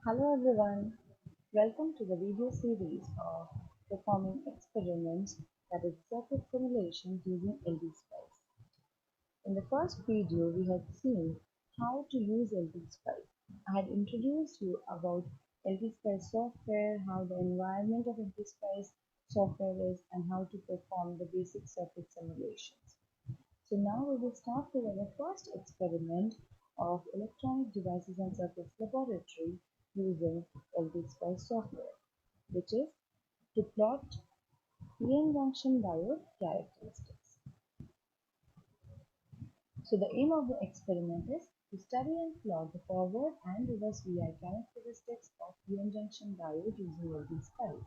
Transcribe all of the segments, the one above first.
Hello everyone, welcome to the video series of performing experiments, that is circuit simulation using LTSPICE. In the first video we had seen how to use LTSPICE. I had introduced you about LTSPICE software, how the environment of LTSPICE software is, and how to perform the basic circuit simulations. So now we will start with our first experiment of electronic devices and circuits laboratory using LTSPICE software, which is to plot PN junction diode characteristics. So the aim of the experiment is to study and plot the forward and reverse VI characteristics of PN junction diode using LTSPICE,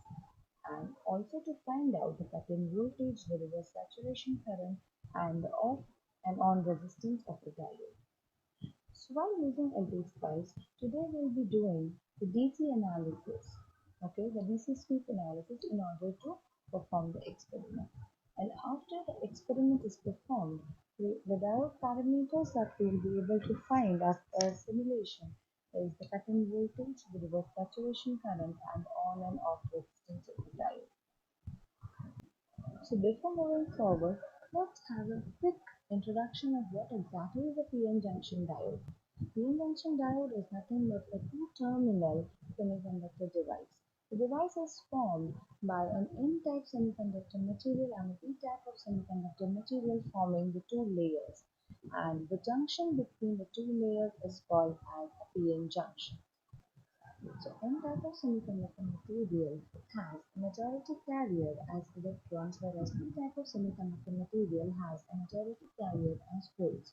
and also to find out the cut-in voltage, the reverse saturation current, and the off and on resistance of the diode. So while using LTSPICE, today we'll be doing the DC analysis, the DC sweep analysis in order to perform the experiment. And after the experiment is performed, the diode parameters that we will be able to find after simulation is the cut-in voltage, the reverse saturation current, and on and off resistance of the diode. So before moving forward, let's have a quick introduction of what exactly is a PN junction diode. PN junction diode is nothing but a two-terminal semiconductor device. The device is formed by an N-type semiconductor material and a P-type of semiconductor material forming the two layers, and the junction between the two layers is called as a PN junction. So N-type of semiconductor material has a majority carrier as electrons, whereas P-type of semiconductor material has a majority carrier as holes.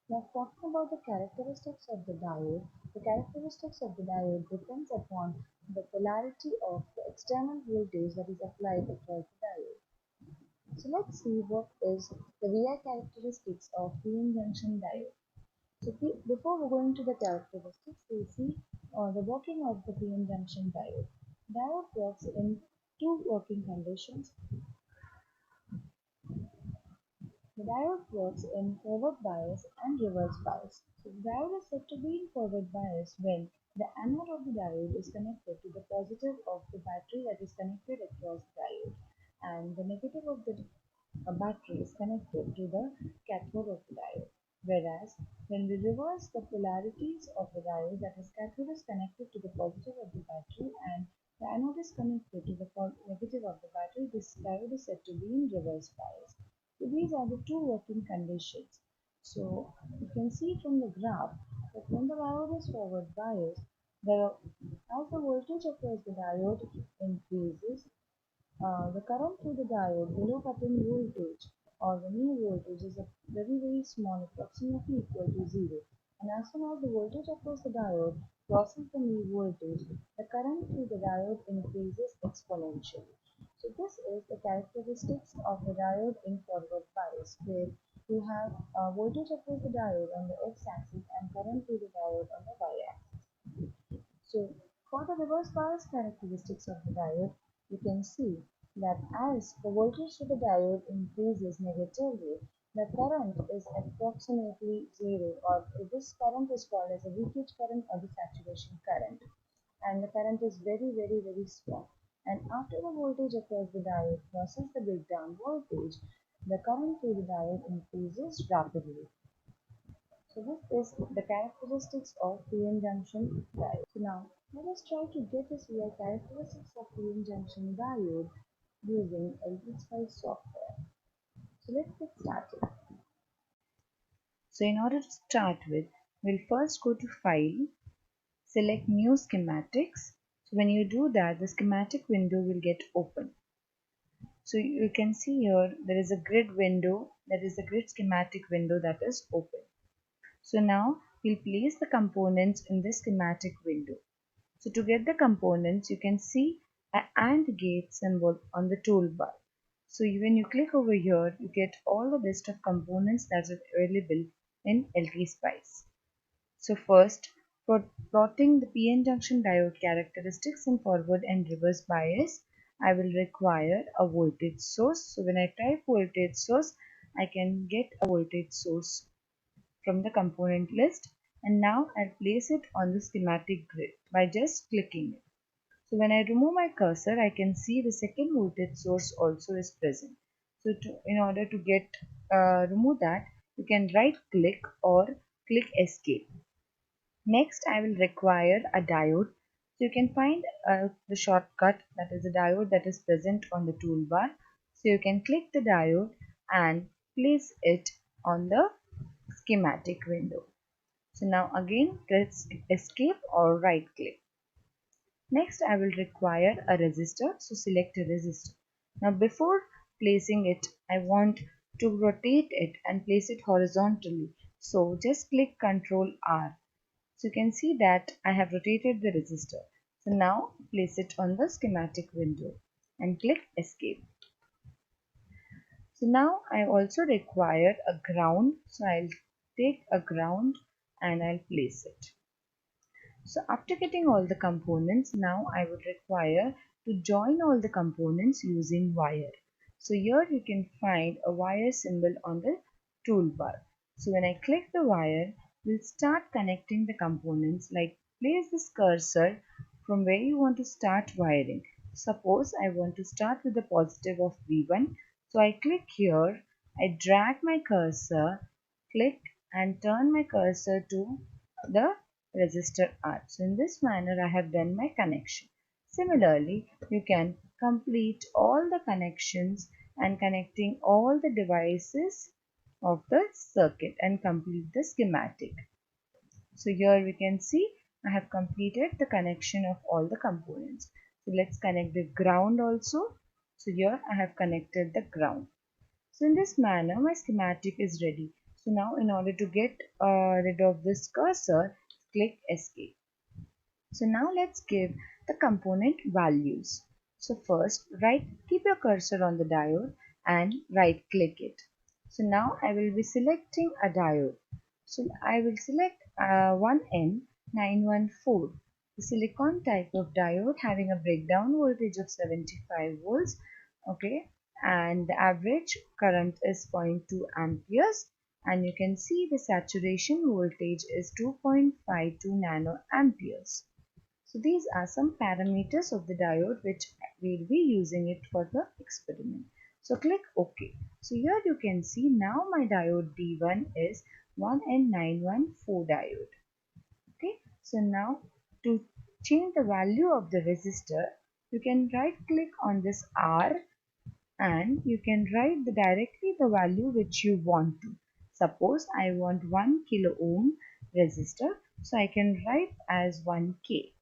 Now talking about the characteristics of the diode, the characteristics of the diode depends upon the polarity of the external voltage that is applied across the diode. So let's see what is the VI characteristics of PN junction diode. So before we go into the characteristics, we'll see the working of the PN junction diode. Diode works in two working conditions. The diode works in forward bias and reverse bias. So the diode is said to be in forward bias when the anode of the diode is connected to the positive of the battery that is connected across the diode, and the negative of the battery is connected to the cathode of the diode. Whereas when we reverse the polarities of the diode, that is cathode is connected to the positive of the battery and the anode is connected to the negative of the battery, this diode is said to be in reverse bias. So these are the two working conditions. So you can see from the graph that when the diode is forward biased, as the voltage across the diode increases, the current through the diode below cut-in voltage or the mean voltage is a very small, approximately equal to 0. And as soon as the voltage across the diode crosses the mean voltage, the current through the diode increases exponentially. So this is the characteristics of the diode in forward bias, where you have voltage across the diode on the x-axis and current through the diode on the y-axis. So for the reverse bias characteristics of the diode, you can see that as the voltage to the diode increases negatively, the current is approximately 0, or this current is called as a leakage current or the saturation current, and the current is very small. And after the voltage across the diode crosses the breakdown voltage, the current through the diode increases rapidly. So this is the characteristics of PN junction diode. So now let us try to get this VI characteristics of PN junction diode using LTSPICE software. So let's get started. So in order to start with, we'll first go to File, select New Schematics. So when you do that, the schematic window will get open. So you can see here there is a grid window, that is a grid schematic window that is open. So now we'll place the components in this schematic window. So to get the components, you can see an AND gate symbol on the toolbar. So when you click over here, you get all the list of components that are available in LTSPICE. So first, for plotting the PN junction diode characteristics in forward and reverse bias, I will require a voltage source. So when I type voltage source, I can get a voltage source from the component list, and now I'll place it on the schematic grid by just clicking it. So when I remove my cursor, I can see the second voltage source also is present. So in order to remove that, you can right click or click escape. Next, I will require a diode. So you can find the shortcut, that is a diode that is present on the toolbar. So you can click the diode and place it on the schematic window. So now again press escape or right click. Next I will require a resistor, so select a resistor. Now before placing it, I want to rotate it and place it horizontally. So just click Ctrl R. So you can see that I have rotated the resistor. So now place it on the schematic window and click escape. So now I also require a ground. So I'll take a ground and I'll place it. So after getting all the components, now I would require to join all the components using wire. So here you can find a wire symbol on the toolbar. So when I click the wire, we'll start connecting the components, like place this cursor from where you want to start wiring. Suppose I want to start with the positive of V1. So I click here, I drag my cursor, click and turn my cursor to the resistor R. So in this manner I have done my connection. Similarly, you can complete all the connections and connecting all the devices of the circuit and complete the schematic. So here we can see I have completed the connection of all the components. So let's connect the ground also. So here I have connected the ground. So in this manner my schematic is ready. So now in order to get rid of this cursor, click escape. So now let's give the component values. So first keep your cursor on the diode and right click it. So now I will be selecting a diode. So I will select 1N914, the silicon type of diode having a breakdown voltage of 75 volts. Okay, and the average current is 0.2 amperes, and you can see the saturation voltage is 2.52 nanoamperes. So these are some parameters of the diode which we'll be using it for the experiment. So click OK. So here you can see now my diode D1 is 1N914 diode. Okay. So now to change the value of the resistor, you can right click on this R and you can write directly the value which you want to. Suppose I want 1 kilo ohm resistor, so I can write as 1K.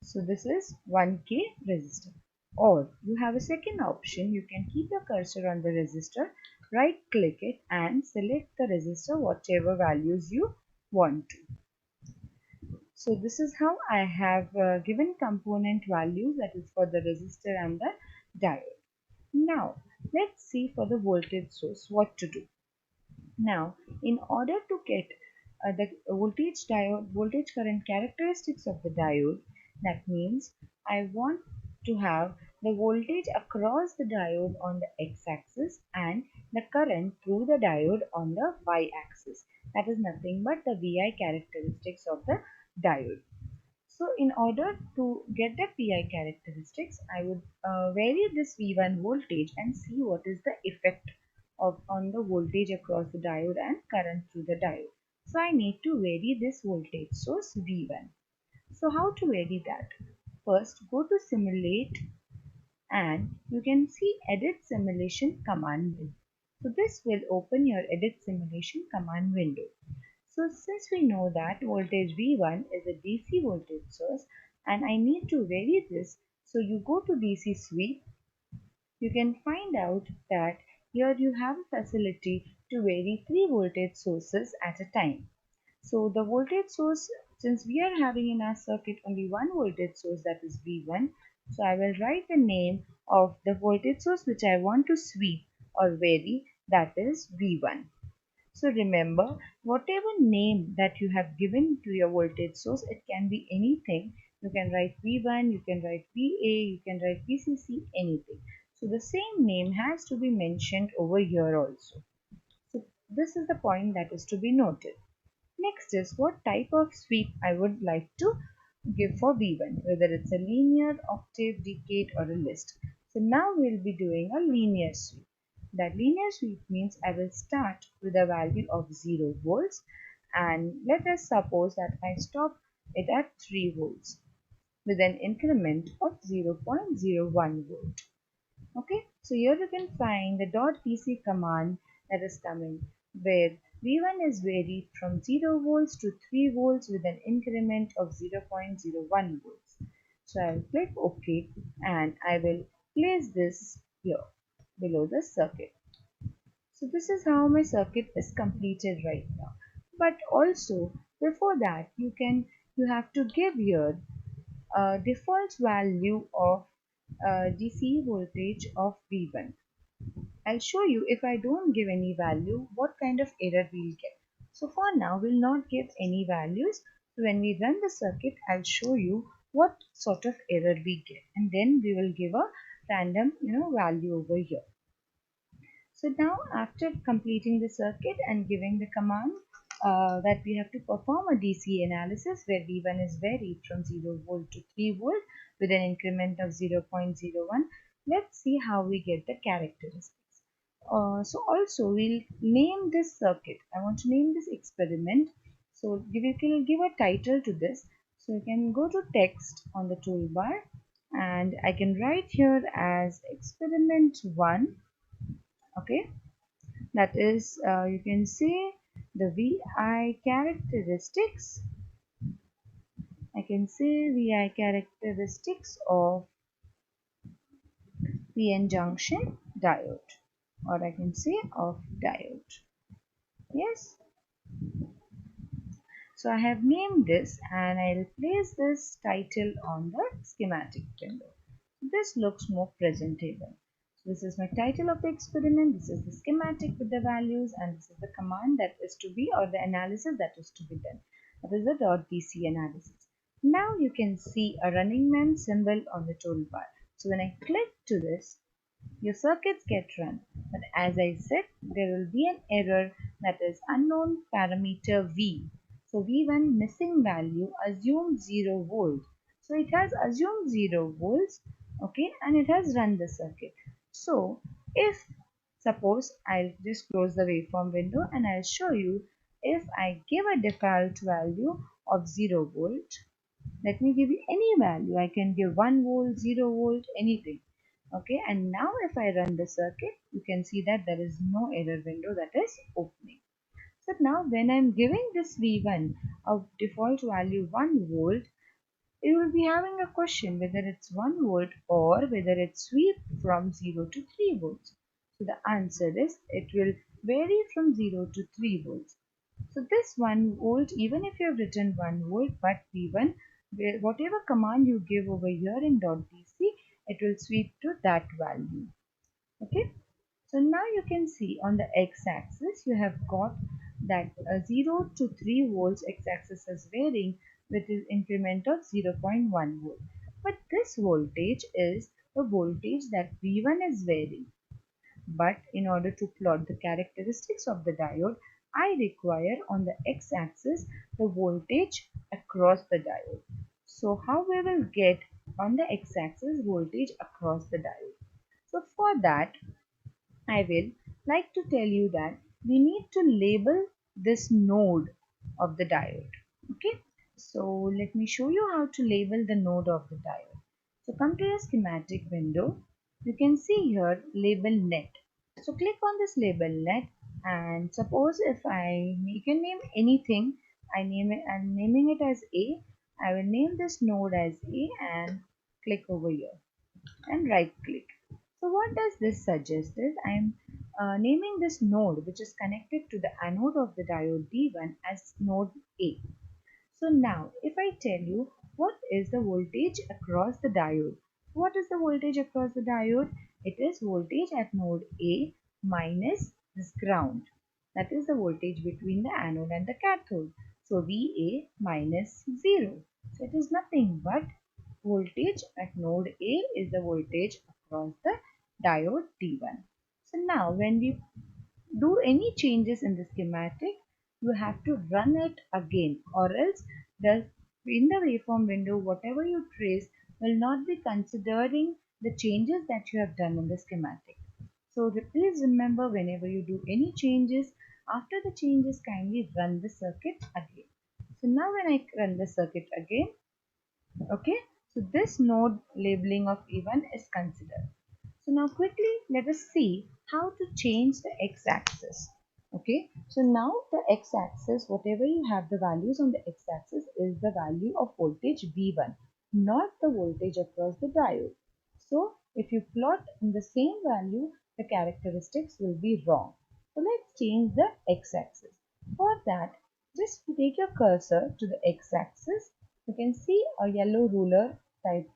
So this is 1K resistor. Or you have a second option, you can keep your cursor on the resistor, right click it and select the resistor whatever values you want to. So this is how I have given component values, that is for the resistor and the diode. Now let's see for the voltage source what to do. Now in order to get the voltage current characteristics of the diode, that means I want to have the voltage across the diode on the x-axis and the current through the diode on the y-axis. That is nothing but the VI characteristics of the diode. So in order to get the PI characteristics, I would vary this V1 voltage and see what is the effect on the voltage across the diode and current through the diode. So I need to vary this voltage source V1. So how to vary that? First, go to simulate and you can see edit simulation command window. So this will open your edit simulation command window. So since we know that voltage V1 is a DC voltage source and I need to vary this, so you go to DC sweep, you can find out that here you have a facility to vary 3 voltage sources at a time. So the voltage source, since we are having in our circuit only one voltage source, that is V1, so I will write the name of the voltage source which I want to sweep or vary, that is V1. So remember, whatever name that you have given to your voltage source, it can be anything. You can write V1, you can write VA, you can write VCC, anything. So the same name has to be mentioned over here also. So this is the point that is to be noted. Next is what type of sweep I would like to give for V1, whether it's a linear, octave, decade or a list. So now we'll be doing a linear sweep. That linear sweep means I will start with a value of 0 volts, and let us suppose that I stop it at 3 volts with an increment of 0.01 volt. Okay, so here you can find the .dc command that is coming, where V1 is varied from 0 volts to 3 volts with an increment of 0.01 volts. So I will click OK and I will place this here below the circuit. So this is how my circuit is completed right now. But also before that you have to give here a default value of DC voltage of V1. I'll show you if I don't give any value what kind of error we'll get. So for now we'll not give any values. So when we run the circuit I'll show you what sort of error we get, and then we will give a random value over here. So now after completing the circuit and giving the command that we have to perform a DC analysis where V1 is varied from 0 volt to 3 volt with an increment of 0.01, let's see how we get the characteristics. So also we'll name this circuit. I want to name this experiment. So you can give a title to this. So you can go to text on the toolbar and I can write here as experiment 1. Okay, that is you can say the VI characteristics. I can say VI characteristics of PN junction diode, or I can say of diode. Yes, so I have named this and I'll place this title on the schematic window. This looks more presentable. So this is my title of the experiment, this is the schematic with the values, and this is the command that is to be, or the analysis that is to be done. That is the .dc analysis. Now you can see a running man symbol on the toolbar. So when I click to this, your circuits get run. But as I said, there will be an error, that is unknown parameter V. So V1 missing value assumes 0 volt. So it has assumed 0 volts, okay, and it has run the circuit. So if suppose I'll just close the waveform window and I'll show you if I give a default value of 0 volt. Let me give you any value. I can give 1 volt, 0 volt, anything. Okay, and now if I run the circuit, you can see that there is no error window that is opening. So now when I am giving this V1 a default value 1 volt, you will be having a question whether it's 1 volt or whether it sweep from 0 to 3 volts. So the answer is it will vary from 0 to 3 volts. So this 1 volt, even if you have written 1 volt but V1, whatever command you give over here in .dc, it will sweep to that value. Okay. So now you can see on the x-axis you have got that 0 to 3 volts x-axis is varying with an increment of 0.1 volt. But this voltage is the voltage that V1 is varying. But in order to plot the characteristics of the diode, I require on the x-axis the voltage across the diode. So how we will get on the x-axis voltage across the diode? So for that, I will like to tell you that we need to label this node of the diode. Okay, so let me show you how to label the node of the diode. So come to your schematic window. You can see here label net. So click on this label net, and suppose if you can name anything, I'm naming it as A. I will name this node as A and click over here and right click. So what does this suggest is I am naming this node which is connected to the anode of the diode D1 as node A. So now if I tell you what is the voltage across the diode. What is the voltage across the diode? It is voltage at node A minus this ground. That is the voltage between the anode and the cathode. So VA minus 0. So it is nothing but voltage at node A is the voltage across the diode D1. So now when we do any changes in the schematic, you have to run it again, or else the in the waveform window whatever you trace will not be considering the changes that you have done in the schematic. So please remember, whenever you do any changes, after the changes kindly run the circuit again. So now when I run the circuit again, okay, so this node labeling of E1 is considered. So now quickly let us see how to change the x-axis. Okay, so now the x-axis, whatever you have the values on the x-axis is the value of voltage V1, not the voltage across the diode. So if you plot in the same value, the characteristics will be wrong. So let's change the x-axis. For that, just take your cursor to the x-axis. You can see a yellow ruler type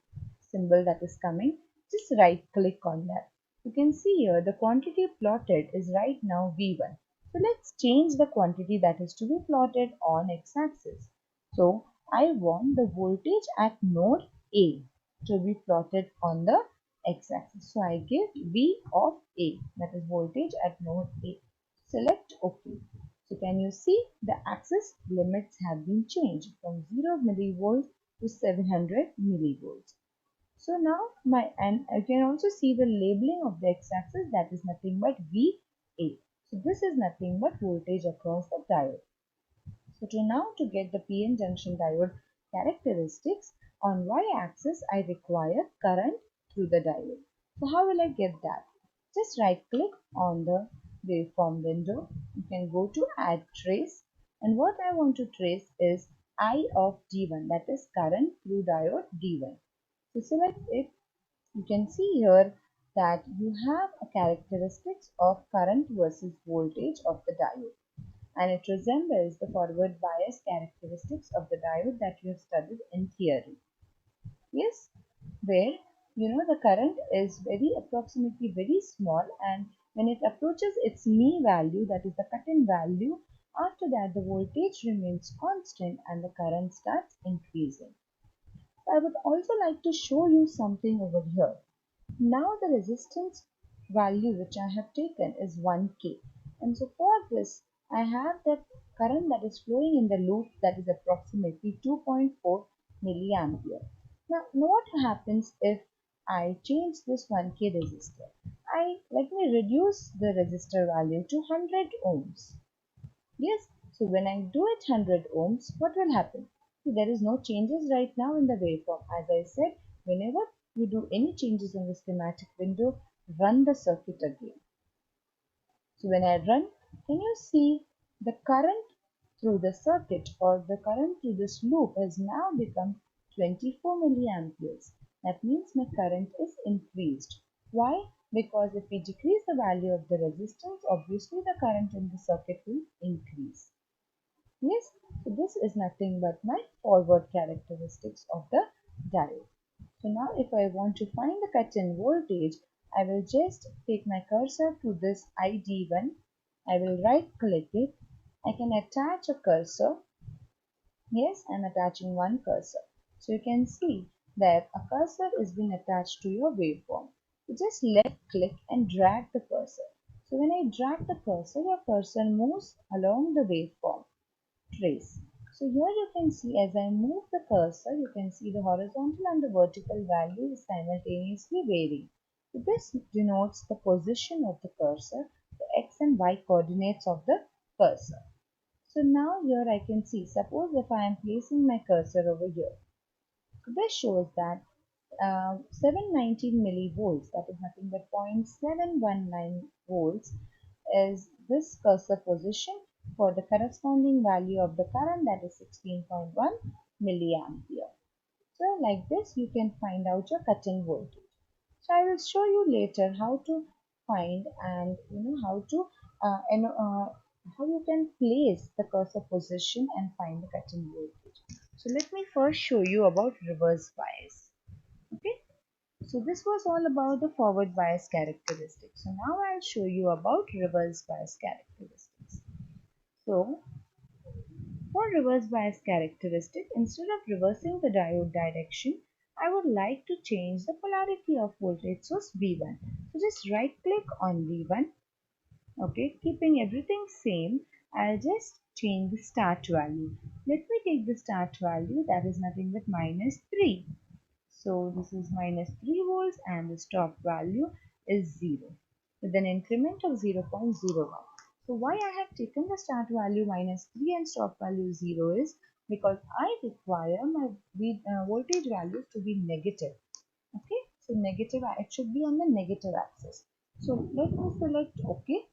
symbol that is coming. Just right click on that. You can see here the quantity plotted is right now V1. So let's change the quantity that is to be plotted on x-axis. So I want the voltage at node A to be plotted on the x-axis. So I give V of A, that is voltage at node A. Select OK. So can you see the axis limits have been changed from 0 millivolts to 700 millivolts. So now and I can also see the labeling of the x-axis, that is nothing but VA. So this is nothing but voltage across the diode. So to get the PN junction diode characteristics, on y-axis I require current through the diode. So how will I get that? Just right click on the waveform window. You can go to add trace, and what I want to trace is I of D1, that is current through diode D1. So select it. You can see here that you have a characteristics of current versus voltage of the diode, and it resembles the forward bias characteristics of the diode that you have studied in theory. Yes, where the current is approximately very small, and when it approaches its mean value, that is the cut-in value, after that the voltage remains constant and the current starts increasing. I would also like to show you something over here. Now the resistance value which I have taken is 1K, and so for this I have the current that is flowing in the loop, that is approximately 2.4 milliampere. Now what happens if I change this 1K resistor? Let me reduce the resistor value to 100 ohms. Yes, so when I do it 100 ohms, what will happen? See, there is no changes right now in the waveform. As I said, whenever you do any changes in the schematic window, run the circuit again. So when I run, can you see the current through the circuit, or the current through this loop has now become 24 milliamperes. That means my current is increased. Why? Because if we decrease the value of the resistance, obviously the current in the circuit will increase. Yes, so this is nothing but my forward characteristics of the diode. So now if I want to find the cut-in voltage, I will just take my cursor to this ID1. I will right click it. I can attach a cursor. Yes, I am attaching one cursor. So you can see that a cursor is being attached to your waveform. So just left click and drag the cursor. So when I drag the cursor, your cursor moves along the waveform trace. So here you can see, as I move the cursor, you can see the horizontal and the vertical value is simultaneously varying. So this denotes the position of the cursor, the x and y coordinates of the cursor. So now here I can see, suppose if I am placing my cursor over here, so this shows that 719 millivolts, that is nothing but 0.719 volts, is this cursor position for the corresponding value of the current, that is 16.1 milliampere. So like this you can find out your cut-in voltage. So I will show you later how to find, and how you can place the cursor position and find the cut-in voltage. So let me first show you about reverse bias. Okay, so this was all about the forward bias characteristics. So now I'll show you about reverse bias characteristics. So for reverse bias characteristic, instead of reversing the diode direction, I would like to change the polarity of voltage source V1. So just right click on V1. Okay, keeping everything same, I'll just change the start value. Let me take the start value, that is nothing but minus 3. So this is minus 3 volts and the stop value is 0 with an increment of 0.01. So why I have taken the start value minus 3 and stop value 0 is because I require my voltage values to be negative. Okay, so negative, it should be on the negative axis. So let me select OK.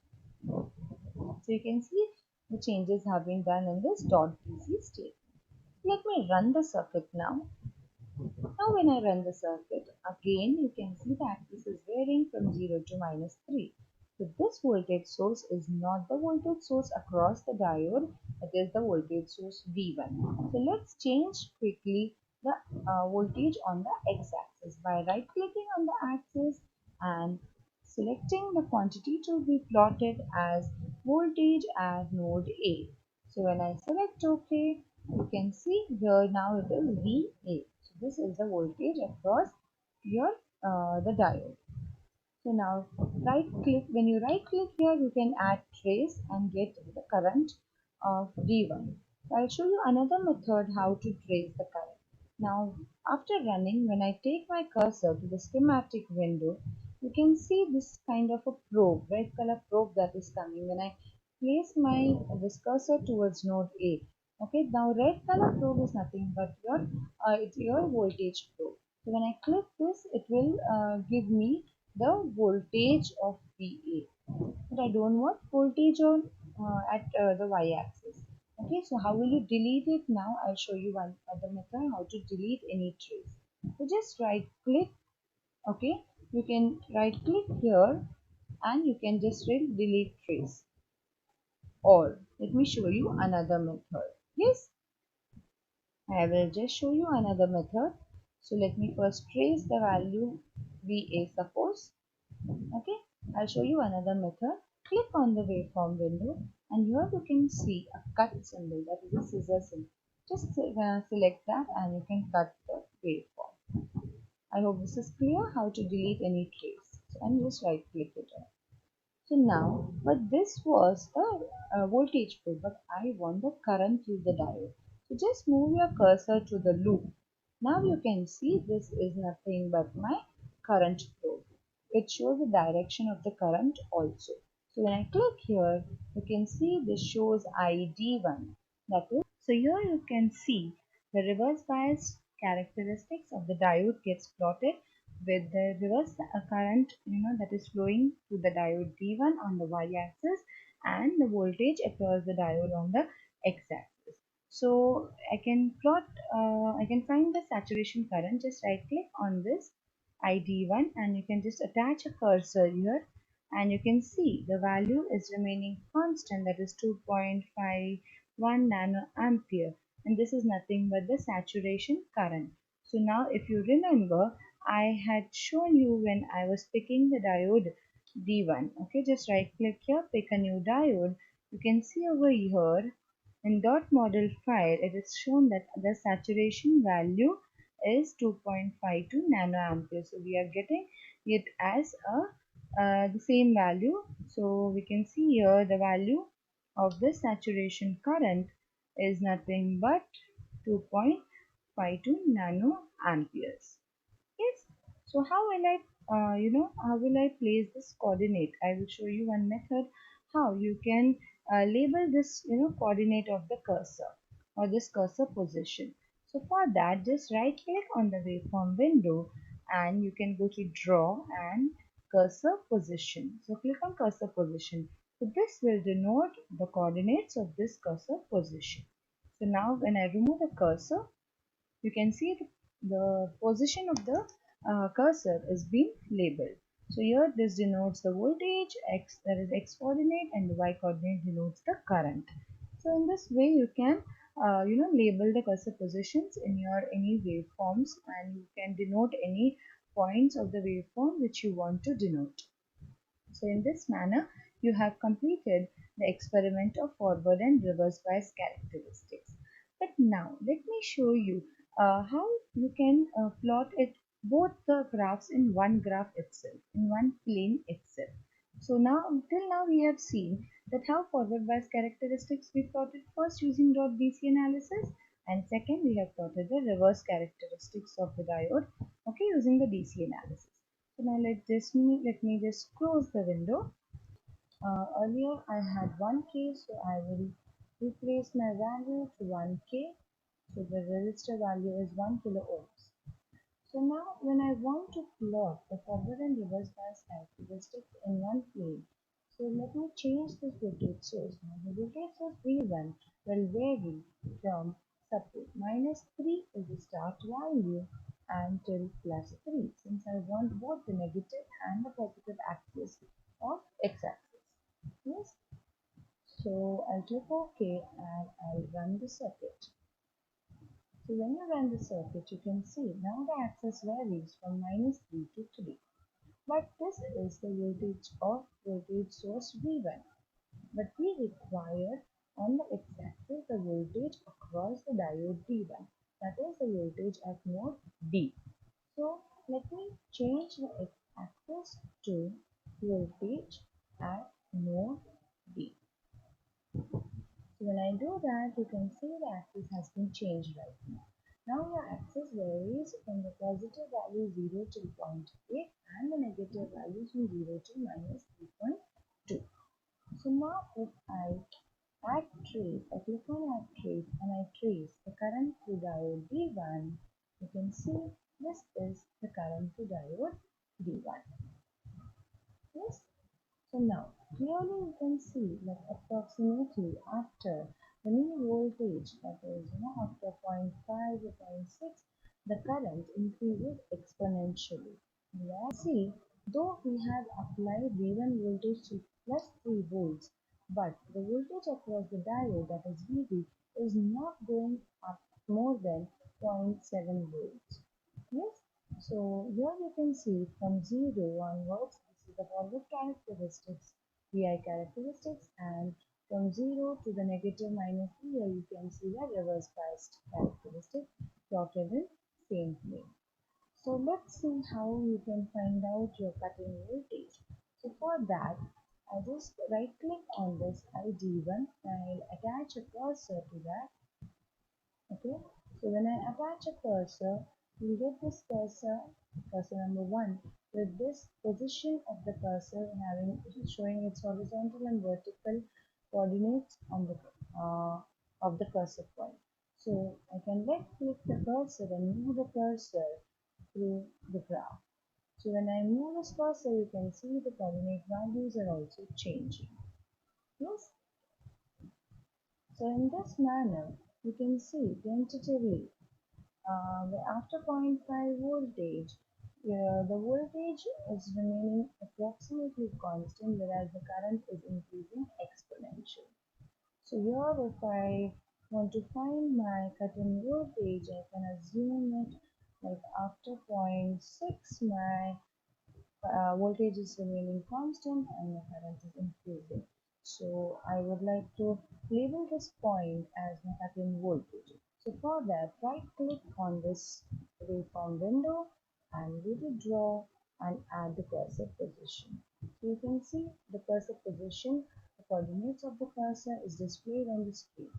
So you can see the changes have been done in this .dc state. Let me run the circuit now. Now when I run the circuit, again you can see the axis is varying from 0 to minus 3. So this voltage source is not the voltage source across the diode, it is the voltage source V1. So let's change quickly the voltage on the x-axis by right clicking on the axis and selecting the quantity to be plotted as voltage at node A. So when I select OK, you can see here now it is VA. So this is the voltage across your the diode. So now right click, when you right click here you can add trace and get the current of D1. So I'll show you another method how to trace the current. Now after running, when I take my cursor to the schematic window, you can see this kind of a probe, red color probe that is coming when I place my this cursor towards node A. Okay, now red color probe is nothing but it's your voltage probe. So when I click this, it will give me the voltage of VA. But I don't want voltage on at the y-axis. Okay, so how will you delete it now? I'll show you one other method how to delete any trace. So just right click. Okay, you can right click here and you can just delete trace. Or let me show you another method. Yes, I will just show you another method. So let me first trace the value VA suppose. Okay, I'll show you another method. Click on the waveform window and here you can see a cut symbol, that is a scissor symbol. Just select that and you can cut the waveform. I hope this is clear how to delete any trace. So I'm just right click it on. So now, but this was a voltage probe, but I want the current through the diode. So just move your cursor to the loop. Now you can see this is nothing but my current probe. It shows the direction of the current also. So when I click here, you can see this shows ID1. That is, so here you can see the reverse bias characteristics of the diode gets plotted with the reverse current that is flowing through the diode D1 on the y-axis and the voltage across the diode on the x-axis. So I can plot, I can find the saturation current. Just right click on this ID1 and you can just attach a cursor here and you can see the value is remaining constant, that is 2.51 nanoampere, and this is nothing but the saturation current. So now if you remember, I had shown you when I was picking the diode D1. Okay, just right click here, pick a new diode. You can see over here in dot model file, it is shown that the saturation value is 2.52 nanoampere. So we are getting it as the same value. So we can see here the value of the saturation current is nothing but 2.52 nanoamperes. Yes. So how will I, how will I place this coordinate? I will show you one method how you can label this, coordinate of the cursor or this cursor position. So for that, just right click on the waveform window and you can go to draw and cursor position. So click on cursor position. So this will denote the coordinates of this cursor position. So now when I remove the cursor, you can see the position of the cursor is being labeled. So here this denotes the voltage, x, that is x coordinate, and the y coordinate denotes the current. So in this way you can label the cursor positions in your any waveforms and you can denote any points of the waveform which you want to denote. So in this manner, you have completed the experiment of forward and reverse bias characteristics. But now let me show you how you can plot it both the graphs in one graph itself, in one plane itself. So now till now we have seen That how forward bias characteristics we plotted first using .DC analysis, and second we have plotted the reverse characteristics of the diode, okay, using the DC analysis. So now let me just close the window. Earlier I had 1K, so I will replace my value to 1K. So the resistor value is 1 kilo ohms. So now when I want to plot the forward and reverse bias characteristics in one plane, so let me change this voltage source. Now the voltage source V1 will vary from, suppose, -3 is the start value until +3, since I want both the negative and the positive axis of x-axis. Yes. So I'll click OK and I'll run the circuit. So when you run the circuit, you can see now the axis varies from -3 to 3. But this is the voltage of voltage source V1. But we require on the x-axis the voltage across the diode D1. That is the voltage at node D. So let me change the x-axis to voltage at node D. So when I do that, you can see the axis has been changed right now. Now your axis varies from the positive value 0 to 0.8 and the negative values from 0 to -3.2. So now if I add trace, I click on add trace and I trace the current through diode D1, you can see this is the current through diode D1. Yes. So now, clearly you can see that approximately after the new voltage, that is, after 0.5 or zero point 0.6, the current increases exponentially. Where see, though we have applied V1 voltage to plus 3 volts, but the voltage across the diode, that is VB, is not going up more than 0.7 volts. Yes, so here you can see from 0 onwards, this is the forward characteristics, VI characteristics, and from 0 to the negative minus here you can see the reverse biased characteristic plotted in same plane. So let's see how you can find out your cut-in voltage. So for that, I just right click on this ID1 and I'll attach a cursor to that. Okay, so when I attach a cursor, you get this cursor number 1, with this position of the cursor having showing its horizontal and vertical coordinates on the of the cursor point. So I can right click the cursor and move the cursor through the graph. So when I move this cursor, you can see the coordinate values are also changing. Yes. So in this manner, you can see tentatively after 0.5 voltage, the voltage is remaining approximately constant, whereas the current is increasing exponentially. So here if I want to find my cut-in voltage, I can assume it like after 0.6 my voltage is remaining constant and the current is increasing. So I would like to label this point as my cut-in voltage. So for that, right click on this waveform window and go to draw and add the cursor position. So you can see the cursor position, the coordinates of the cursor is displayed on the screen.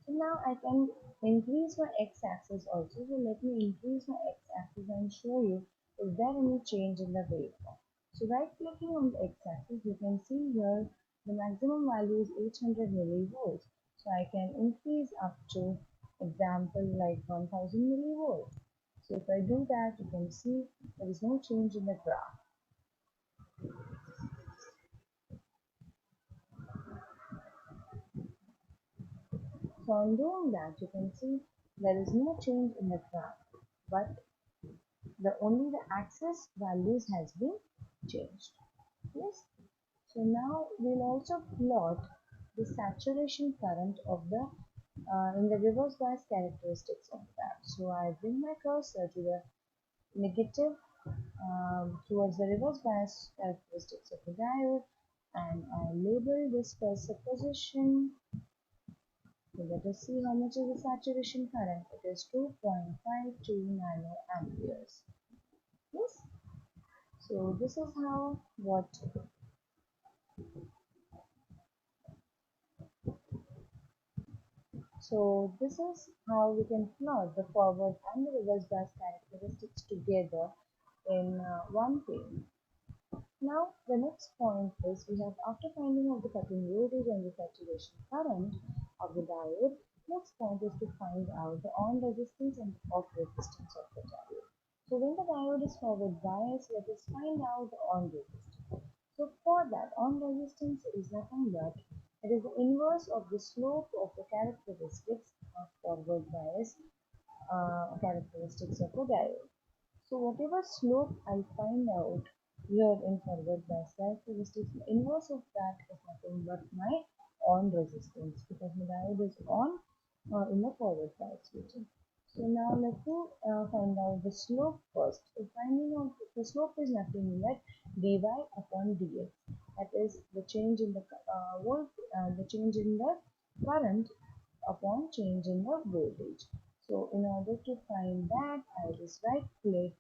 So now I can increase my x-axis also. So let me increase my x-axis and show you is there any change in the waveform. So right clicking on the x-axis, you can see here the maximum value is 800 millivolts. So I can increase up to example like 1000 millivolts. So if I do that, you can see there is no change in the graph. So on doing that, you can see there is no change in the graph, but only the axis values has been changed. Yes. So now we'll also plot the saturation current of the in the reverse bias characteristics of that. So I bring my cursor to the negative towards the reverse bias characteristics of the diode, and I label this cursor position. So let us see how much is the saturation current. It is 2.52 nanoamperes. Yes. So this is how what So this is how we can plot the forward and the reverse bias characteristics together in one pane. Now the next point is we have, after finding out the cutting voltage and the saturation current of the diode, next point is to find out the on resistance and the off resistance of the diode. So when the diode is forward biased, let us find out the on resistance. So for that, on resistance is nothing but it is the inverse of the slope of the characteristics of forward bias characteristics of the diode. So whatever slope I find out here in forward bias characteristics, the inverse of that is nothing but my on resistance, because my diode is on in the forward bias region. So now let me find out the slope first. So finding out the slope is nothing but dy upon dx. That is the change in the the change in the current upon change in the voltage. So in order to find that, I'll just right click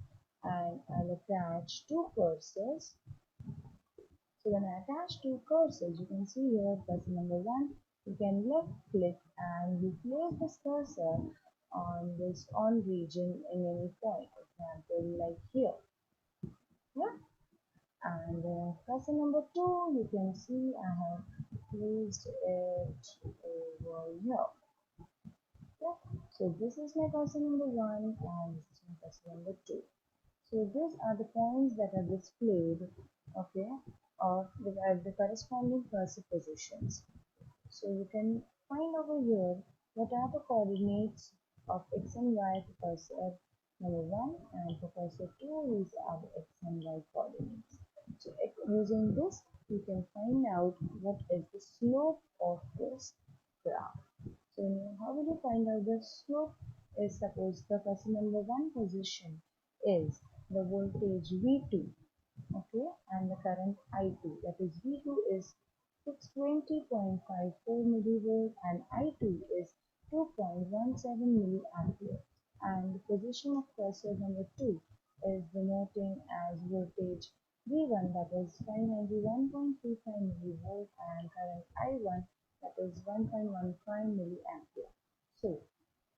and I'll attach two cursors. So when I attach two cursors, you can see here cursor number one, you can left click and you place this cursor on this on region in any point, example like here. Yeah. And cursor number two, you can see I have placed it over here. Yeah. So this is my cursor number one and this is my cursor number two. So these are the points that are displayed, okay, of the corresponding cursor positions. So you can find over here what are the coordinates of x and y for cursor number 1, and for cursor 2 these are the x and y coordinates. So using this you can find out what is the slope of this graph. So how will you find out the slope? Is suppose the cursor number 1 position is the voltage V2, okay, and the current I2, that is V2 is 620.54 millivolt and I2 is 2.17 milliampere, and the position of cursor number 2 is denoting as voltage V1, that is 591.35 millivolt, and current I1, that is 1.15 milliampere. So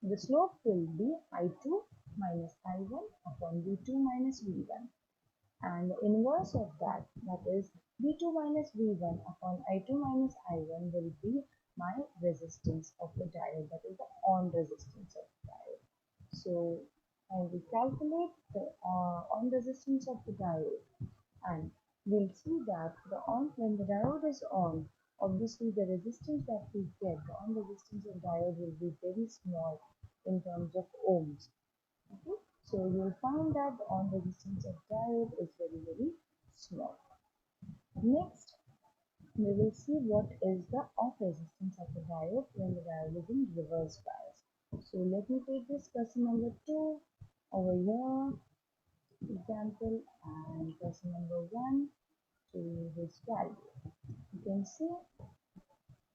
the slope will be I2 minus I1 upon V2 minus V1, and the inverse of that, that is V2 minus V1 upon I2 minus I1, will be my resistance of the diode, that is the on resistance of the diode. So I will calculate the on resistance of the diode, and we'll see that when the diode is on, obviously the resistance that we get, the on resistance of diode will be very small in terms of ohms. Okay? So you'll find that the on resistance of diode is very, very small. Next, we will see what is the off resistance of the diode when the diode is in reverse bias. So let me take this cursor number 2 over here, example, and cursor number 1 to this value. You can see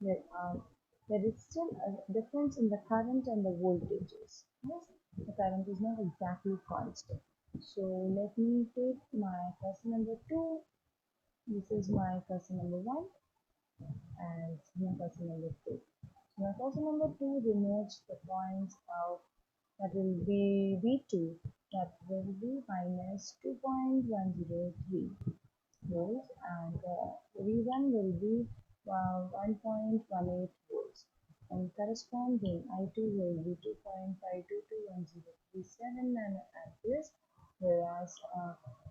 there are there is still a difference in the current and the voltages. Yes, the current is not exactly constant. So let me take my cursor number 2. This is my cursor number 1 and this is my cursor number 2. So my cursor number 2 denotes the points of that will be V2, that will be minus 2.103 volts, and V1 will be 1.18 volts, and corresponding I2 will be 2.521037 nanoamperes, whereas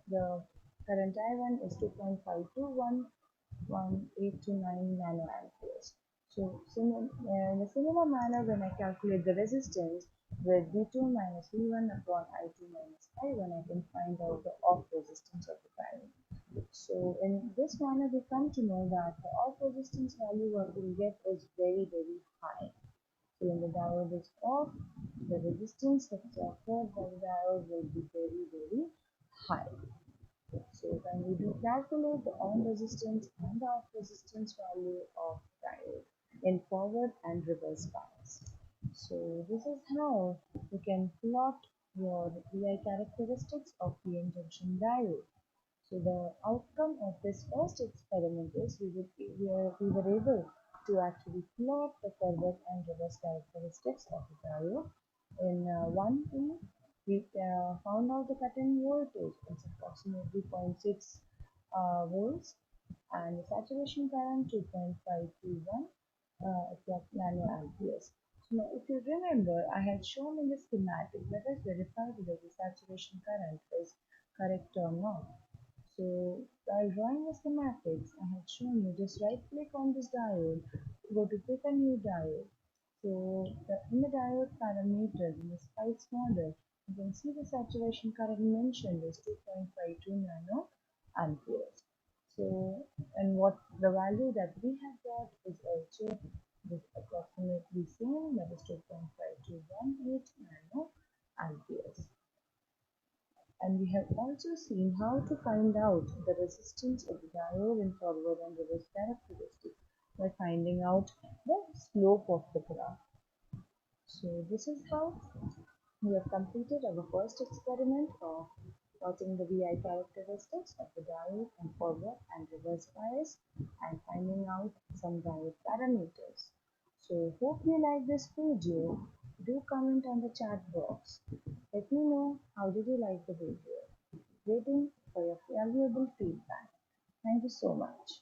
the current I1 is 2.521189 nanoamperes. So in a similar manner, when I calculate the resistance with V2 minus V1 upon I2 minus I1, I can find out the off resistance of the diode. So in this manner, we come to know that the off resistance value what we get is very, very high. So when the diode is off, the resistance that is offered by the diode will be very, very high. So when we do calculate the on resistance and the off resistance value of diode in forward and reverse bias. So this is how you can plot your VI characteristics of PN junction diode. So the outcome of this first experiment is we were able to actually plot the forward and reverse characteristics of the diode. In 1E, we found out the cut-in voltage. It's approximately 0.6 volts, and the saturation current 2.521 nanoamperes. So now, if you remember, I had shown in the schematic. Let us verify whether the saturation current is correct or not. So while drawing the schematics, I had shown you just right click on this diode, go to pick a new diode. So in the diode parameters in the SPICE model, you can see the saturation current mentioned is 2.52 nano amperes. So, and what the value that we have got is also this approximately same, that is 2.5218 nano amperes. And we have also seen how to find out the resistance of the diode in forward and reverse characteristics by finding out the slope of the graph. So this is how we have completed our first experiment of plotting the VI characteristics of the diode and forward and reverse bias and finding out some diode parameters. So hope you like this video. Do comment on the chat box. Let me know how did you like the video. Waiting for your valuable feedback. Thank you so much.